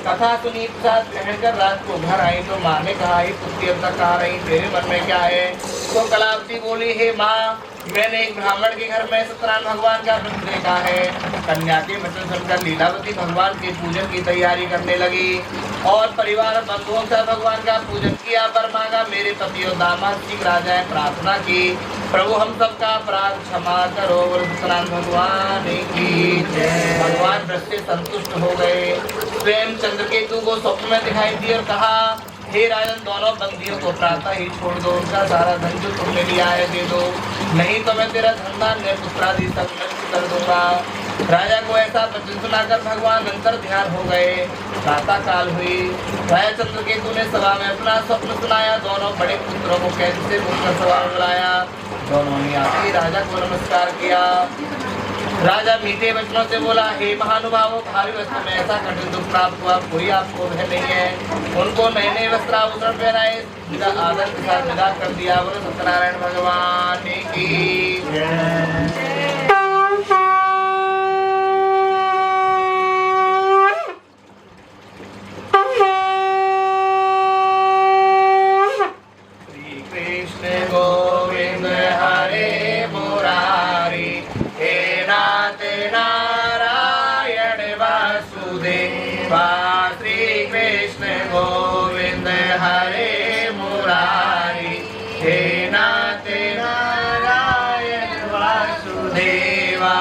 [SPEAKER 6] कथा सुनी, प्रसाद ग्रहण कर रात को घर आई तो माँ ने कहा, हे पुत्री अब तक कहाँ रही, तेरे मन में क्या है? तो कलावती बोली, हे माँ, मैंने एक ब्राह्मण के घर में सत्यनारायण भगवान का व्रत देखा है। कन्या के वचन सुनकर लीलावती भगवान के पूजन की तैयारी करने लगी और परिवार बंधुओं से भगवान का पूजन किया, वर मांगा। मेरे पति और दामाद शीघ्र आ जाए, प्रार्थना की, प्रभु हम सबका अपराध क्षमा करो। सत्यनारायण भगवान की जय। भगवान व्रत से संतुष्ट हो गए। स्वयं चंद्रकेतु को स्वप्न में दिखाई दी और कहा, हे राजन, दोनों बंदियों को प्रातः ही छोड़ दो, उनका सारा धन जो तुमने लिया है दे दो, नहीं तो मैं तेरा धनदान पुत्रादि सब नष्ट कर दूंगा। राजा को ऐसा वचन सुनाकर भगवान अंतर ध्यान हो गए। प्रातः काल हुई, राजा चंद्रकेतु ने सभा में अपना स्वप्न सुनाया। दोनों बड़े पुत्रों को कैद से मुड़कर सभा में बुलाया। दोनों ने आके राजा को नमस्कार किया। राजा मीठे वचनों से बोला, हे महानुभावों, भारी वस्त्र में ऐसा कठिन दुख प्राप्त हुआ, कोई आपको भय नहीं है। उनको नए नए वस्त्राभूषण पहनाए, आदर के साथ विदा कर दिया। बोले सत्यनारायण भगवान की श्री कृष्ण गोविंद हरे मुरारी, हे नाथ नारायण वासुदेवा। श्री कृष्ण गोविंद हरे मुरारी, हे नाथ नारायण वासुदेवा।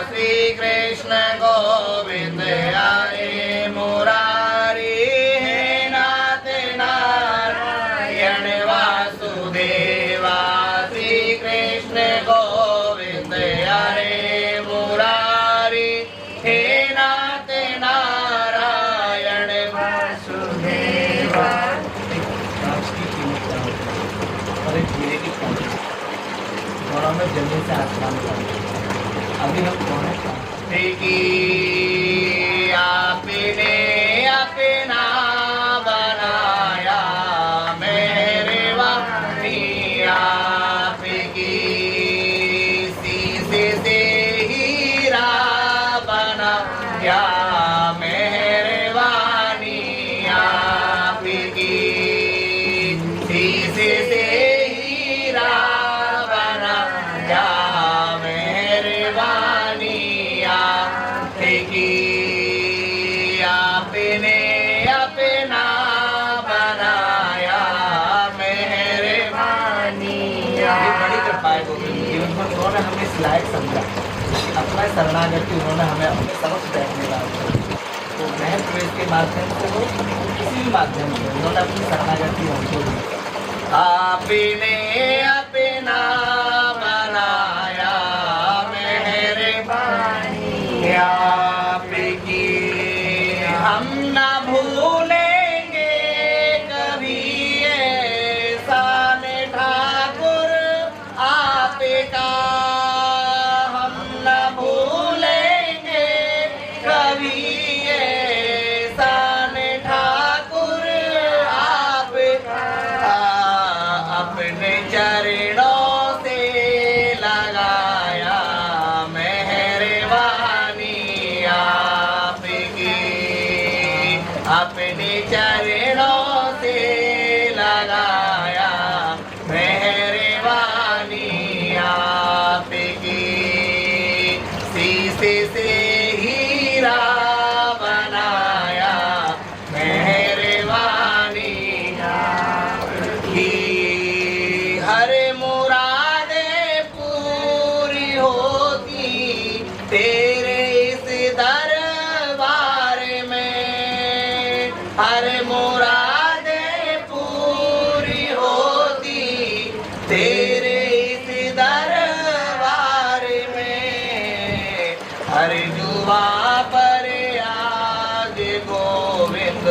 [SPEAKER 6] श्री कृष्ण गोविंद हरे मुरारी, हे नाथ नारायण वासुदेवा। श्री कृष्ण गोविंद हरे मुरारी, हे नाथ नारायण वासुदेवा। और एक हीरे की कीमत, दोनों में जमीन से आसमान का। अभी हम कौन है? आपने अपना बनाया, मेहरबानी आपकी। शीशे से हीरा बनाया, मेहरबानी आपकी। शीशे से हीरा बनाया, मेहरबानी आपकी। आपने अपना बनाया, मेहरबानी। ये बड़ी कृपा है गोविंद जी, उन्होंने हमें इस लायक समझा, अपना शरणागति उन्होंने हमें अपने समक्ष बैठने का। तो महल प्रवेश के माध्यम से हो, किसी भी माध्यम से उन्होंने अपनी शरणागति हमको दी। आपने अपना बनाया, मेहरबानी आपकी। हम ना भूलेंगे कभी एहसान ठाकुर आपका। हम ना भूलेंगे कभी एहसान ठाकुर आपका। अपने चरणों से लगाया, मेहरबानी आपकी। अपने चरणों से लगाया, मेहरबानी आपकी। शीशे से हीरा बनाया, मेहरबानी आपकी।
[SPEAKER 3] तेरे इस दरबार में हर मुरादें पूरी होती, तेरे इस दरबार में हर जुबा पर आज गोविंद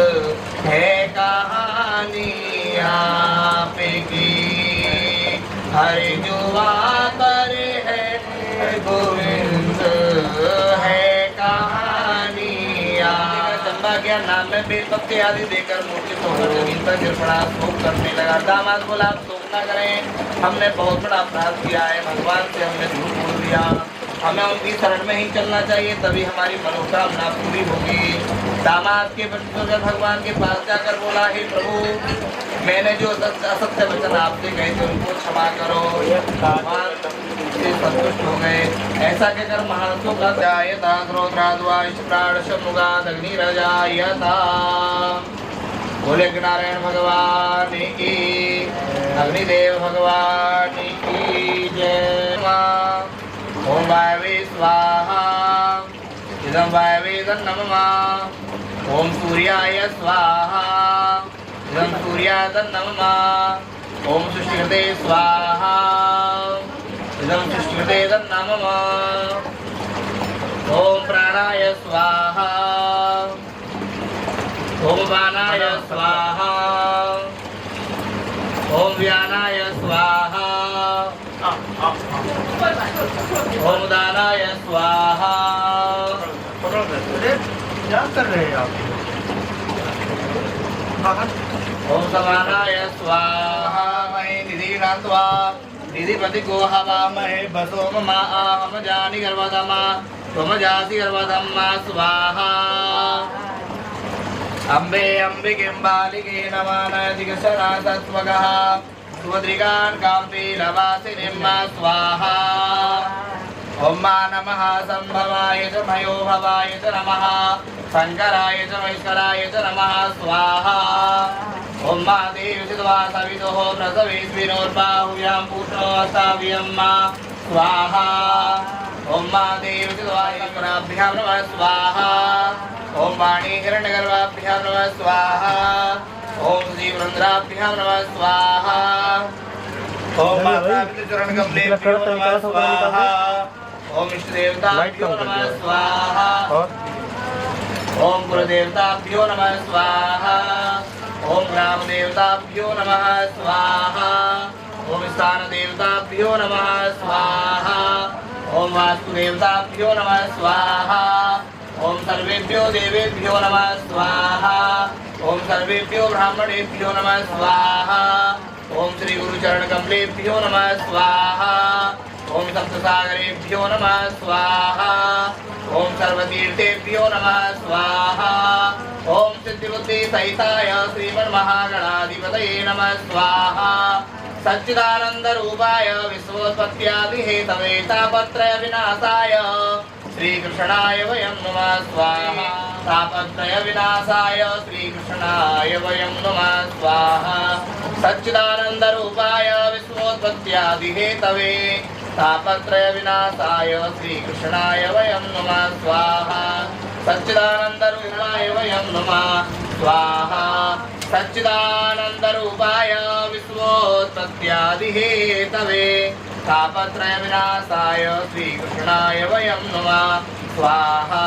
[SPEAKER 3] है कहानी आपकी, हर जुबा पर है गोविंद है कहानी। चंबा गया नाम में बेलपत्ते आदि देकर मूर्ति होकर जमीन पर गिर पड़ा, शोक करने लगा। दामाद बोला आप शोक न करें, हमने बहुत बड़ा अपराध किया है, भगवान से हमने झूठ बोल दिया, हमें उनकी शरण में ही चलना चाहिए, तभी हमारी मनोकामना पूरी होगी। दामाद के बच्चों भगवान के पास जाकर बोला, हे प्रभु मैंने जो असत्य वचन आपसे कहे थे उनको क्षमा करो। भगवान से संतुष्ट हो गए। ऐसा कहकर महानसों का जायता क्रोधराद्वा प्राण शमुगाद अग्नि रजायता। बोले नारायण भगवान की, अग्निदेव भगवान की जय। ओम वायवे स्वाहा, इदं वायवे नमः। ओम सूर्याय स्वाहा, इदं सूर्याय नमः। ओम सृष्टिकृते स्वाहा, इदं सृष्टिकृते नमः। ओम प्राणाय स्वाहा, ओम वानाय स्वाहा, ओम व्यानाय स्वाहा, ओम दानाय स्वाहा।
[SPEAKER 5] क्या कर रहे हैं आप?
[SPEAKER 3] ओम समानाय स्वाहा। महे निधि नात्वा निधिपति को हवामहे बसो ममा हम जानी गर्भधमा त्वम जासि गर्भधमा स्वाहा। अम्बे अम्बिके बालिके नमानधिकशना सत्वगः सुभद्रिकान् काम्पीलवासिनीं स्वाहा। ओम नमः संभवाय च भयो भवाय च नमः, शंकराय च महेश्वराय च नमः स्वाहा। ओम महादेव सिद्धा सवितुः प्रसवेस्मिनोर्बाहुव्यां पूष्णो अस्ताव्यं स्वाहा। ओम महादेव सिद्धा ईश्वराभ्यां नमः स्वाहा। ओम वाणी हिरण्यगर्भाभ्यां नमः स्वाहा। ओम श्रीवृंद्राभ्यां नमः स्वाहा। ओम माता चरण कमलेभ्यो नमः स्वाहा। ओम इष्ट देवताभ्यो नमः स्वाहा। ओम कुलदेवताभ्यो नमः स्वाहा। ओम ग्राम देवताभ्यो नमः स्वाहा। ओम स्थान देवताभ्यो नमः स्वाहा। ओम वास्तु देवताभ्यो नमः स्वाहा। ओम सर्वेभ्यो देवेभ्यो नमः स्वाहा। ओम सर्वेभ्यो ब्राह्मणेभ्यो नमः स्वाहा। ओम श्री गुरुचरण कमलेभ्यो नमः स्वाहा। ओम सप्तसागरेभ्यो नमः स्वाहा। ओम सर्वतीर्थेभ्यो नमः स्वाहा। ओम सिद्धिबुद्धि सहिताय श्रीमन्महागणाधिपतये नमः स्वाहा। सच्चिदानंद रूपाय विश्वोत्पत्त्यादि हेतवे तापत्रय विनाशाय श्रीकृष्णाय वयं नमः स्वाहा। तापत्रय विनाशाय श्रीकृष्णाय वयं नमः स्वाहा। सच्चिदानंद रूपाय विश्वोत्पत्त्यादि हेतवे तापत्रय विनाशाय श्रीकृष्णाय वयं नमः स्वाहा। सच्चिदानंद रूपाय वयं नमः स्वाहा। सच्चिदानंद रूपाय विश्वोत्पत्त्यादि हेतवे तापत्रय विनाशाय श्रीकृष्णाय वयं नमः स्वाहा।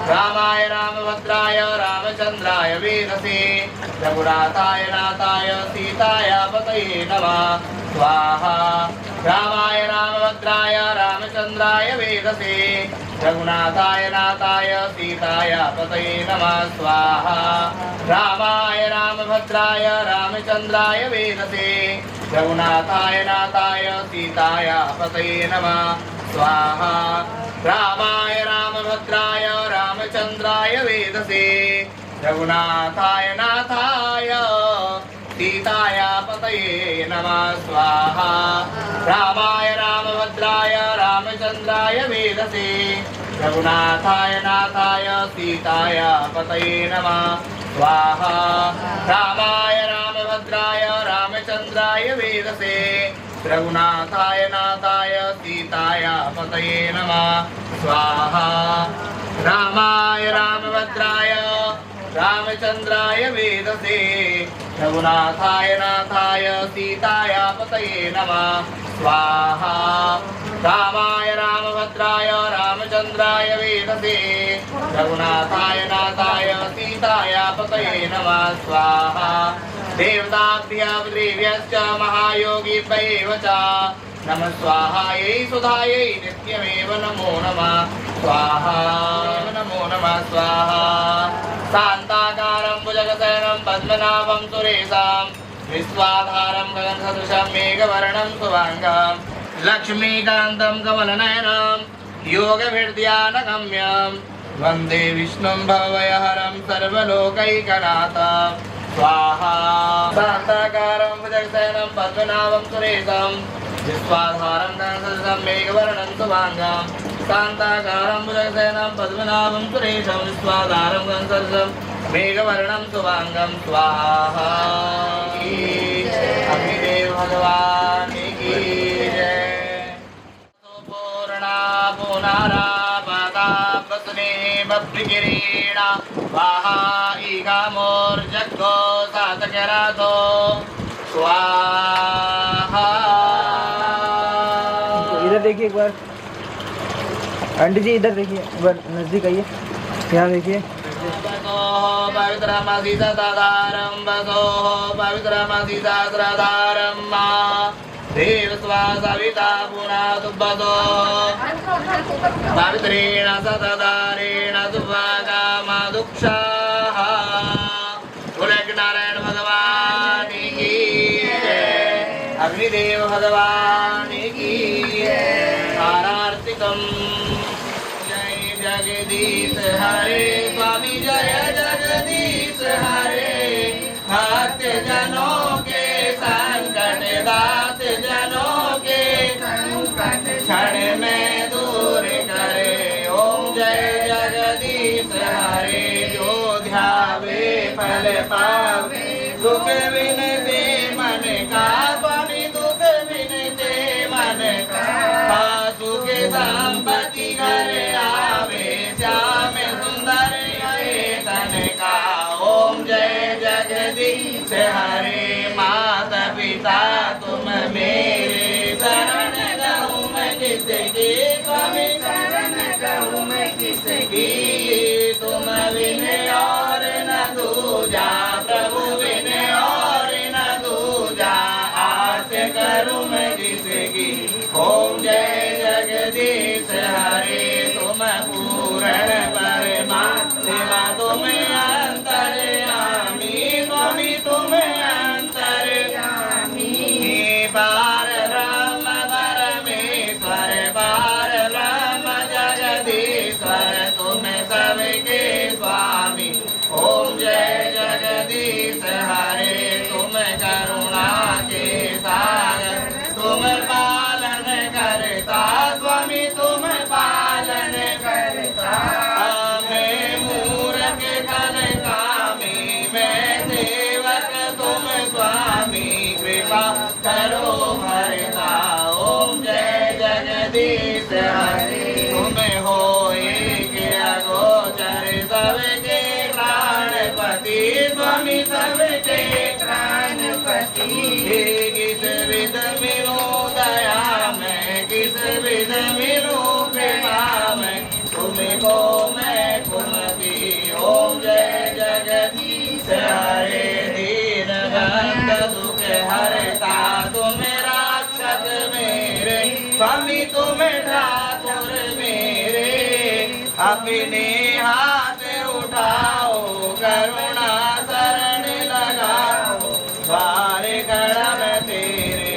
[SPEAKER 3] रामाय रामभद्राय रामचंद्राय वेदसे रघुनाथाय नाथाय सीताय पतये नमः स्वाहा। रामाय रामभद्राय रामचंद्राय वेदसे रघुनाथाय नाथाय सीताय पतये नमः स्वाहा। रामाय रामभद्राय रामचंद्राय वेदसे रघुनाथाय नाथाय सीताय पतये नमः स्वाहा। रामाय रामभद्राय रामचंद्राय वेदसे रघुनाथाय नाथाय सीताय पतये नमः स्वाहा। रामाय रामभद्राय रामचंद्राय वेदसे रघुनाथाय नाथाय सीताय पतये नमः स्वाहा। रामाय रामभद्राय रामचंद्राय वेदसे रघुनाथाय नाथाय सीताय पतये नमः स्वाहा। रामाय रामभद्राय रामचंद्राय वेदसे रघुनाथाय नाथाय सीताय पतये नमः स्वाहा। रामाय रामभद्राय रामचंद्राय वेदसे रघुनाथाय नाथाय सीताय पतये नमः स्वाहा। देवताभ्यः देव्यश्च महायोगिभ्येव च नमः स्वाहायै सुधायै नित्यमेव नमो नमः स्वाहा। नमो नमः स्वाहा। शान्ताकारं भुजगशयनं पद्मनाभं सुरेशं विश्वाधारं गगनसदृशं मेघवर्णं शुभाङ्गं लक्ष्मीकान्तं कमलनयनं योगविद्यानगम्यं वन्दे विष्णुं भवभयहरं सर्वलोकैकनाथं स्वाहा। शान्ताकारं भुजगशयनं पद्मनाभं सुरेशं विश्वाधारं गगनसदृशं मेघवर्णं शुभाङ्गं शान्ताकारं भुजगशयनं पद्मनाभं सुरेशं विश्वाधारं गगनसदृशं मेघवर्णं शुभाङ्गं स्वाहा। अग्निदेव भगवान की जय। पूर्णा पुनरापदा बसने बप्रिकिरीणा स्वाहा ईगामोर्जग्गो सातकराधो स्वाहा।
[SPEAKER 7] इधर देखिए एक बार आंटी जी, इधर देखिए एक बार नजदीक आइए, यहाँ देखिए।
[SPEAKER 3] पवित्रमसि सदाधारं वसो पवित्रमसि सहस्रधारं मा देव स्वा सविता पुनातु वसो पवित्रेण सतधारेण सुभागामदुक्षाः। नारायण भगवान की जय। अग्निदेव भगवान की जय। आरार्तिकं जय जगदीश हरे स्वामी जय जगदीश हरे। भक्त जनों के संकट दात जनों के संकट क्षण में दूर करे। ओम जय जगदीश हरे। जो ध्यावे फल पावे दुख विनते मन का स्वामी दुख विनते मन का। सुख संपत्ति घर आवे श्याम सुंदर तन का। ओम जय जगदीश हरे। माता पिता तुम मेरे शरण गहूँ मैं किसकी स्वामी शरण गहूँ मैं किसकी। तुम बिन और न दूजा प्रभु बिन और न दूजा आस करूँ मैं किसकी। ओम जय जगदीश हरे। तुम पूर्ण परमात्मा तुम अंतर्यामी स्वामी तुम अंतर्यामी। पार ब्रह्म परमेश्वर पार ब्रह्म जगदीश्वर तुम सबके स्वामी। ओम जय जगदीश हरे। तुम करुणा के सागर तुम पालन करता स्वामी तुम पालन करता। मैं मूर्ख खल कामी मैं सेवक तुम स्वामी कृपा करो भरता। ओम जय जगदीश हरे। तुम हो एक अगोचर सबके प्राणपति स्वामी सबके प्राणपति। किस विध मिलो दया मैं किस विध मिलो प्रेमा मैं तुमको मैं कुमति। ओम जय जगदीश हरे। दीन बंद दुख हरता तुम राक्षस मेरे स्वामी तुम ठाकुर मेरे। अपने हाथ उठाओ करुणा शरण लगाओ द्वार कड़म तेरे।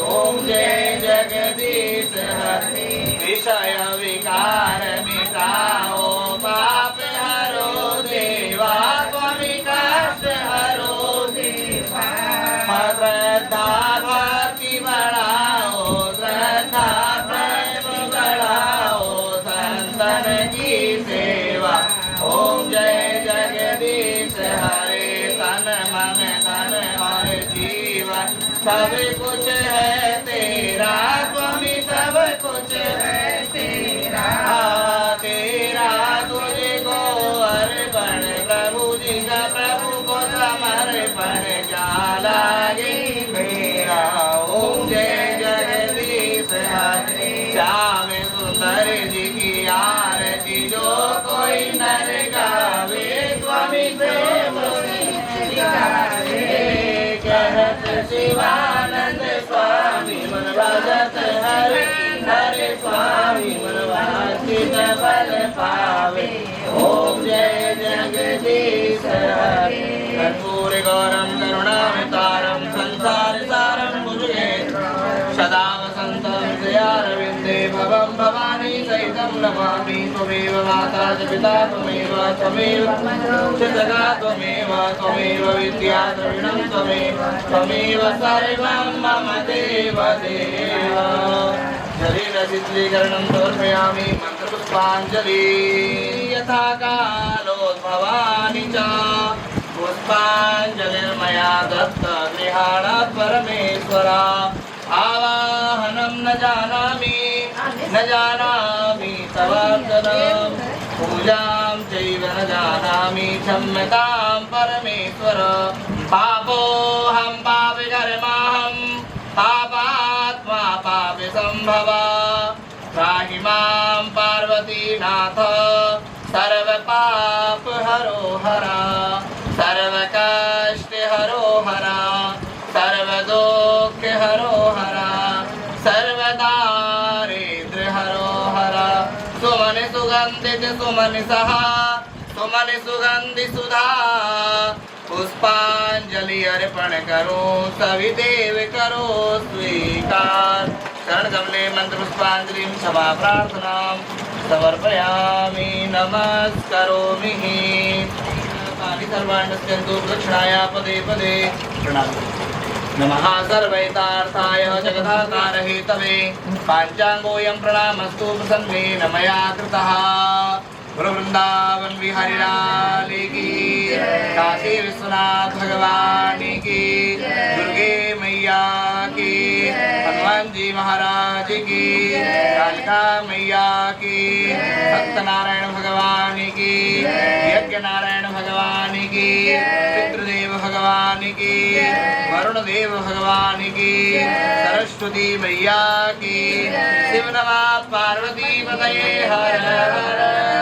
[SPEAKER 3] ओम जय जगदीश हरे। विषय विकार मिटाओ पाप हरो देवा स्वामी कष्ट हरो देवा। श्रद्धा भक्ति बढ़ाओ श्रद्धा प्रेम बढ़ाओ संतन की सेवा। ओम जय जगदीश हरे। तन मन धन और जीवन सब कुछ है तेरा शरणं नमामि त्वमेव माता च पिता त्वमेव त्वमेव च जगा त्वमेव त्वमेव विद्या द्रविणं त्वमेव सर्वं मम देव देव जलेन शीतलीकरणं समर्पयामि मन्त्रपुष्पाञ्जलि यथा कालोद्भवानि च पुष्पाञ्जलिर्मया दत्त गृहाण परमेश्वर आवाहनं न जानामि तवार्चनं पूजां चैव न जानामि क्षम्यतां परमेश्वर पापोऽहं पापिकर्माहं पापात्मा पापिसम्भवा त्राहि मां पार्वतीनाथ सर्वपापहरो हरा सर्वकष्टहरो हरा सर्वदुःखहरो हरा सर्वदारिद्र्यहरो हरा सुमन सुगन्धित सुमन सहा सुमन सुगंधि सुधा पुष्पांजलि अर्पण करो सभी देव करो स्वीकार शरण कमले मंत्र पुष्पांजलि क्षमा प्रार्थना समर्पयामि नमस्करोमि सर्वाण्यस्तु प्रदक्षिणाया पदे पदे प्रणाम नमः सर्वैतार्थाय जगदाकारहेतवे पाञ्चाङ्गोऽयं प्रणामस्तु प्रसन्नेन मया कृतः गुरु वृंदावन बिहारी लाल की काशी विश्वनाथ भगवान की दुर्गे मैया की हनुमान जी महाराज की कालिका मैया की सत्यनारायण भगवान की यज्ञ नारायण भगवान की पितृदेव भगवान की वरुण देव भगवान की सरस्वती मैया की शिव नमः पार्वती पतये हर हर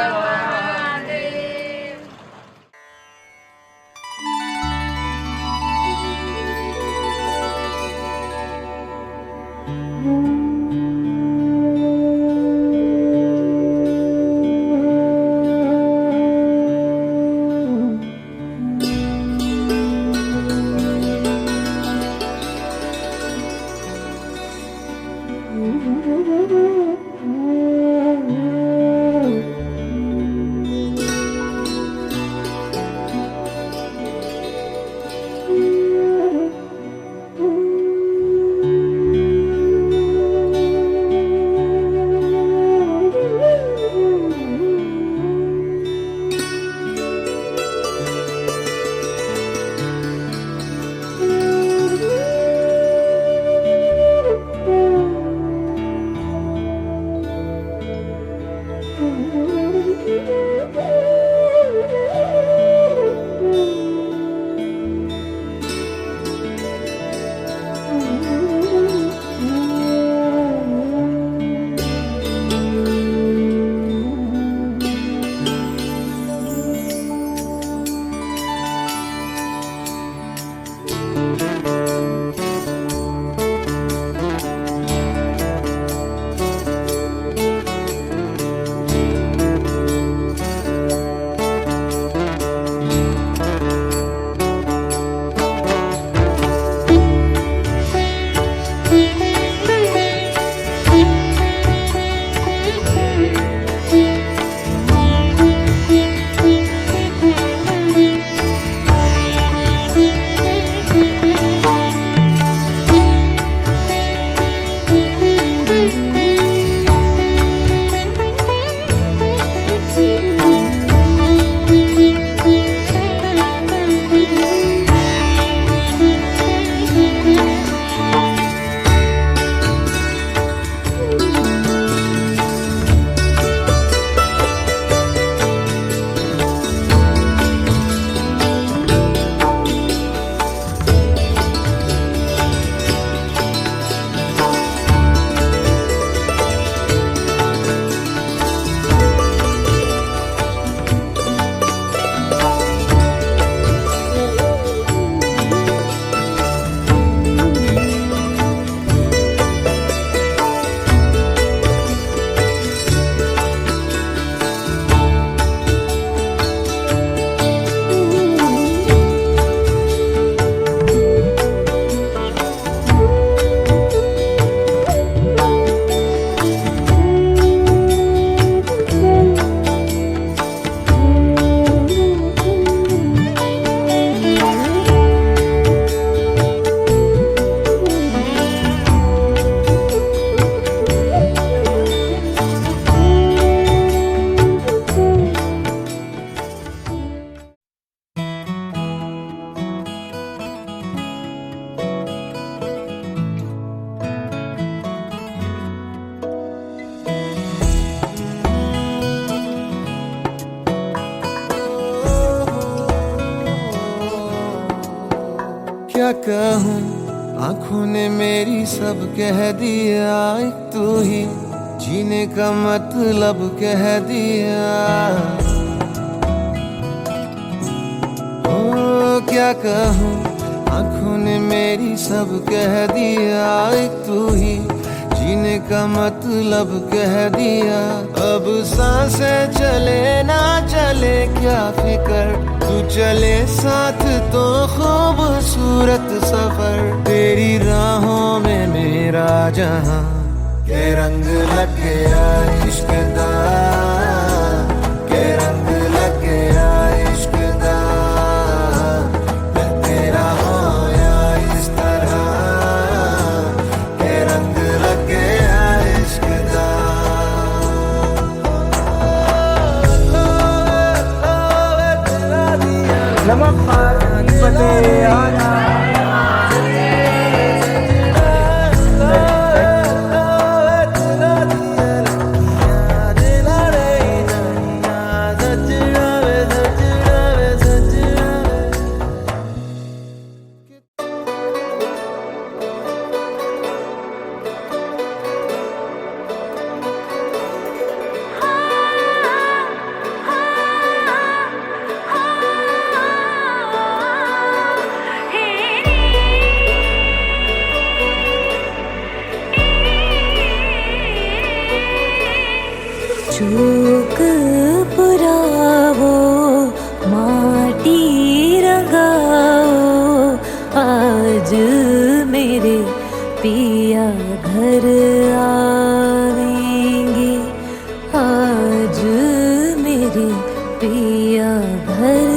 [SPEAKER 5] कहूँ, आंखों ने मेरी सब कह दिया, एक तू ही जीने का मतलब कह दिया। ओ क्या कहूँ, आंखों ने मेरी सब कह दिया, एक तू ही जीने का मतलब कह दिया। अब सांसें चले ना चले क्या फिकर, तू चले साथ तो खूबसूरत सफर। तेरी राहों में मेरा जहां के रंग लग गया इश्क दा, के रंग लग गया इश्क दा। मैं तेरा होया इस तरह, के रंग लग गया इश्क दा।
[SPEAKER 7] नमक पानी बटे आना।
[SPEAKER 2] चूक पुरावो माटी रंगाओ, आज मेरे पिया घर आवेंगे, आज मेरे पिया घर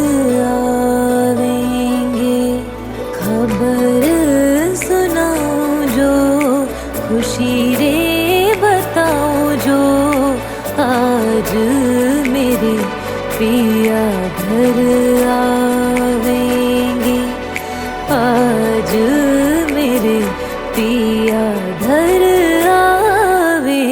[SPEAKER 2] आवेंगे। खबर सुनाऊं जो खुशी रे बताऊं जो, आज मेरे पिया घर आवेंगे, आज मेरे पिया घर आवेंगे।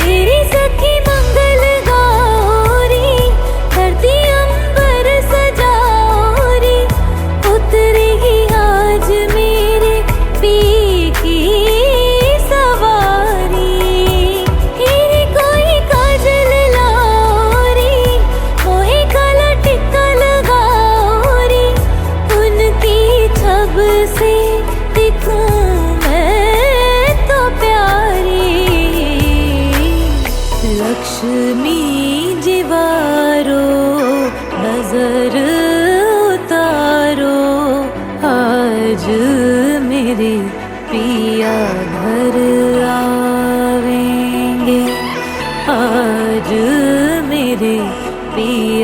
[SPEAKER 2] तेरी सखी मंगल गौरी, धरती अंबर सजाओरी, उतरेगी आज मेरे पी की सवारी। हीरे कोई काजल लाओरी, मोहे काला टिक्का लगाओरी, उनकी छब से दिखूं मैं तो प्यारी। लक्ष्मी जीवारो नजर उतारो, आज मेरे पिया घर आवेंगे, आज मेरे पिया